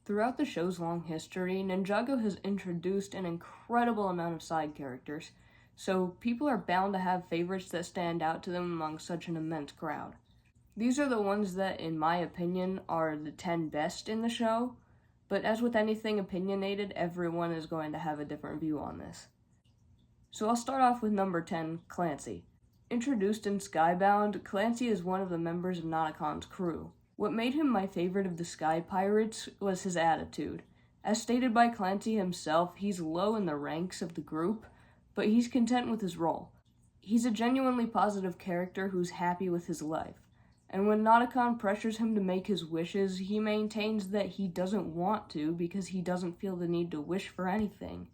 Throughout the show's long history, Ninjago has introduced an incredible amount of side characters, so people are bound to have favorites that stand out to them among such an immense crowd. These are the ones that, in my opinion, are the 10 best in the show, but as with anything opinionated, everyone is going to have a different view on this. So I'll start off with number 10, Clancy. Introduced in Skybound, Clancy is one of the members of Nonacon's crew. What made him my favorite of the Sky Pirates was his attitude. As stated by Clancy himself, he's low in the ranks of the group, but he's content with his role. He's a genuinely positive character who's happy with his life, and when Nonacon pressures him to make his wishes, he maintains that he doesn't want to because he doesn't feel the need to wish for anything.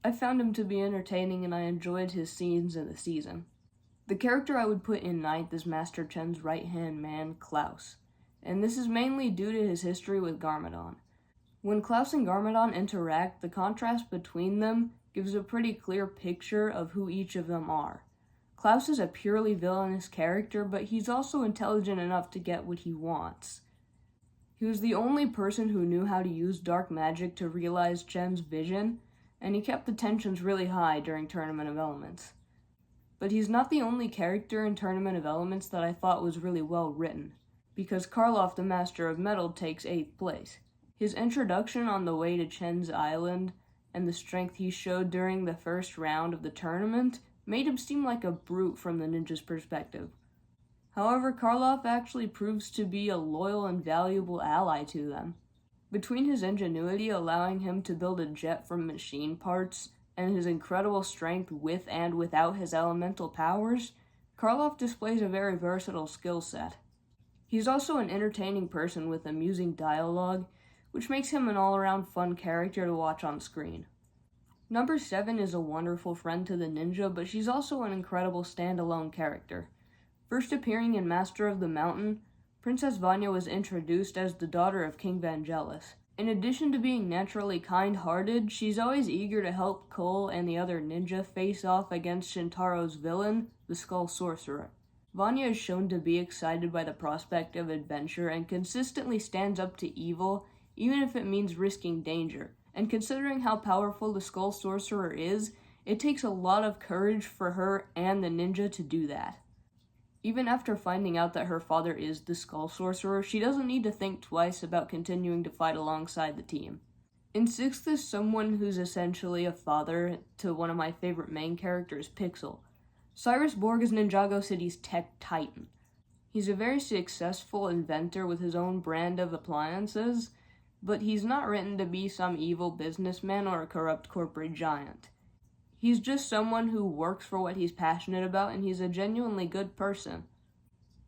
I found him to be entertaining and I enjoyed his scenes in the season. The character I would put in ninth is Master Chen's right-hand man, Klaus, and this is mainly due to his history with Garmadon. When Klaus and Garmadon interact, the contrast between them gives a pretty clear picture of who each of them are. Klaus is a purely villainous character, but he's also intelligent enough to get what he wants. He was the only person who knew how to use dark magic to realize Chen's vision, and he kept the tensions really high during Tournament of Elements. But he's not the only character in Tournament of Elements that I thought was really well written, because Karloff the Master of Metal takes 8th place. His introduction on the way to Chen's Island and the strength he showed during the first round of the tournament made him seem like a brute from the ninja's perspective. However, Karloff actually proves to be a loyal and valuable ally to them. Between his ingenuity allowing him to build a jet from machine parts and his incredible strength with and without his elemental powers, Karloff displays a very versatile skill set. He's also an entertaining person with amusing dialogue, which makes him an all-around fun character to watch on screen. Number 7 is a wonderful friend to the ninja, but she's also an incredible standalone character. First appearing in Master of the Mountain, Princess Vanya was introduced as the daughter of King Vangelis. In addition to being naturally kind-hearted, she's always eager to help Cole and the other ninja face off against Shintaro's villain, the Skull Sorcerer. Vanya is shown to be excited by the prospect of adventure and consistently stands up to evil, even if it means risking danger. And considering how powerful the Skull Sorcerer is, it takes a lot of courage for her and the ninja to do that. Even after finding out that her father is the Skull Sorcerer, she doesn't need to think twice about continuing to fight alongside the team. In 6th is someone who's essentially a father to one of my favorite main characters, Pixel. Cyrus Borg is Ninjago City's tech titan. He's a very successful inventor with his own brand of appliances, but he's not written to be some evil businessman or a corrupt corporate giant. He's just someone who works for what he's passionate about, and he's a genuinely good person.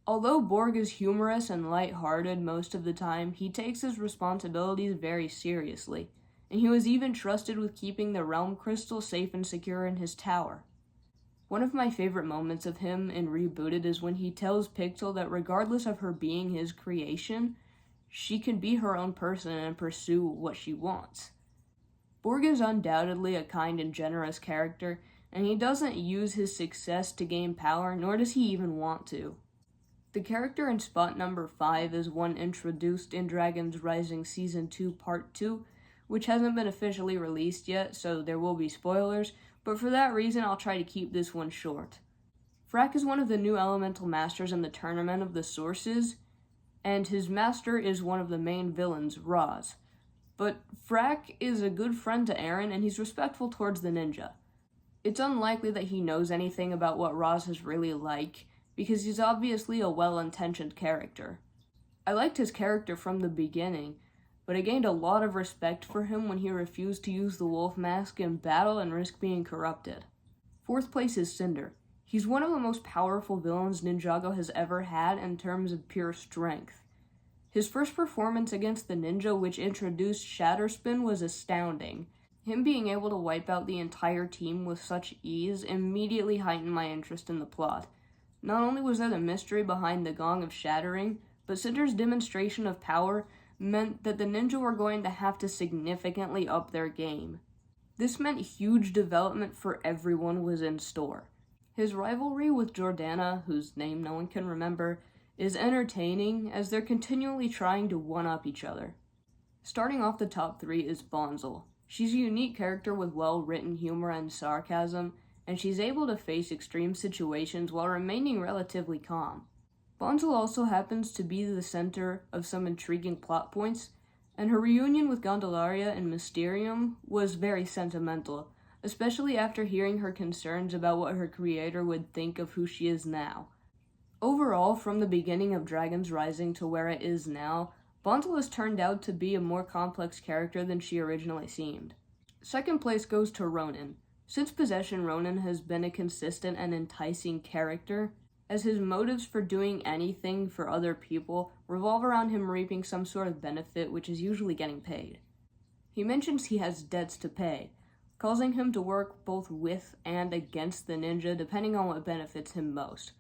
Although Borg is humorous and light-hearted most of the time, he takes his responsibilities very seriously, and he was even trusted with keeping the Realm Crystal safe and secure in his tower. One of my favorite moments of him in Rebooted is when he tells Pixel that regardless of her being his creation, she can be her own person and pursue what she wants. Borg is undoubtedly a kind and generous character, and he doesn't use his success to gain power, nor does he even want to. The character in spot number 5 is one introduced in Dragon's Rising Season 2 Part 2, which hasn't been officially released yet, so there will be spoilers, but for that reason I'll try to keep this one short. Frak is one of the new elemental masters in the Tournament of the Sources, and his master is one of the main villains, Roz. But Frak is a good friend to Eren, and he's respectful towards the ninja. It's unlikely that he knows anything about what Roz is really like, because he's obviously a well-intentioned character. I liked his character from the beginning, but I gained a lot of respect for him when he refused to use the wolf mask in battle and risk being corrupted. 4th place is Cinder. He's one of the most powerful villains Ninjago has ever had in terms of pure strength. His first performance against the ninja, which introduced Shatterspin, was astounding. Him being able to wipe out the entire team with such ease immediately heightened my interest in the plot. Not only was there the mystery behind the Gong of Shattering, but Cinder's demonstration of power meant that the ninja were going to have to significantly up their game. This meant huge development for everyone was in store. His rivalry with Jordana, whose name no one can remember, is entertaining as they're continually trying to one-up each other. Starting off the top 3 is Bonzel. She's a unique character with well-written humor and sarcasm, and she's able to face extreme situations while remaining relatively calm. Bonzel also happens to be the center of some intriguing plot points, and her reunion with Gondolaria and Mysterium was very sentimental, especially after hearing her concerns about what her creator would think of who she is now. Overall, from the beginning of Dragon's Rising to where it is now, Bonzel has turned out to be a more complex character than she originally seemed. Second place goes to Ronan. Since Possession, Ronan has been a consistent and enticing character, as his motives for doing anything for other people revolve around him reaping some sort of benefit, which is usually getting paid. He mentions he has debts to pay, causing him to work both with and against the ninja depending on what benefits him most.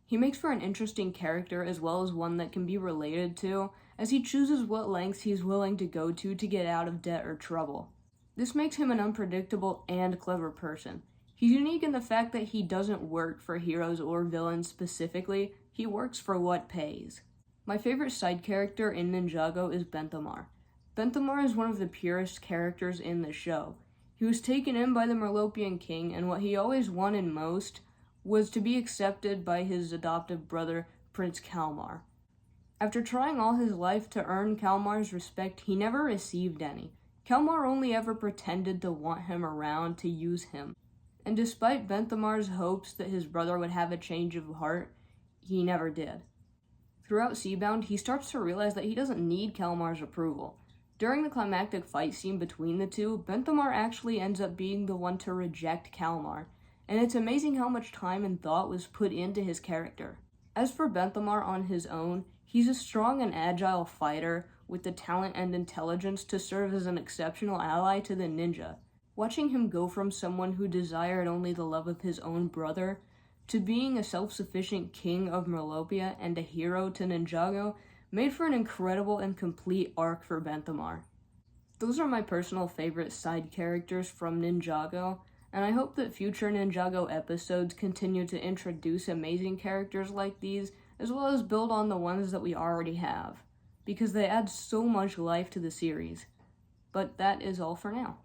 He makes for an interesting character as well as one that can be related to, as he chooses what lengths he's willing to go to get out of debt or trouble. This makes him an unpredictable and clever person. He's unique in the fact that he doesn't work for heroes or villains specifically, he works for what pays. My favorite side character in Ninjago is Benthamar. Benthamar is one of the purest characters in the show. He was taken in by the Merlopian king, and what he always wanted most was to be accepted by his adoptive brother, Prince Kalmar. After trying all his life to earn Kalmar's respect, he never received any. Kalmar only ever pretended to want him around to use him. And despite Benthamar's hopes that his brother would have a change of heart, he never did. Throughout Seabound, he starts to realize that he doesn't need Kalmar's approval. During the climactic fight scene between the two, Benthamar actually ends up being the one to reject Kalmar, and it's amazing how much time and thought was put into his character. As for Benthamar on his own, he's a strong and agile fighter with the talent and intelligence to serve as an exceptional ally to the ninja. Watching him go from someone who desired only the love of his own brother to being a self-sufficient king of Merlopia and a hero to Ninjago made for an incredible and complete arc for Benthamar. Those are my personal favorite side characters from Ninjago, and I hope that future Ninjago episodes continue to introduce amazing characters like these, as well as build on the ones that we already have, because they add so much life to the series. But that is all for now.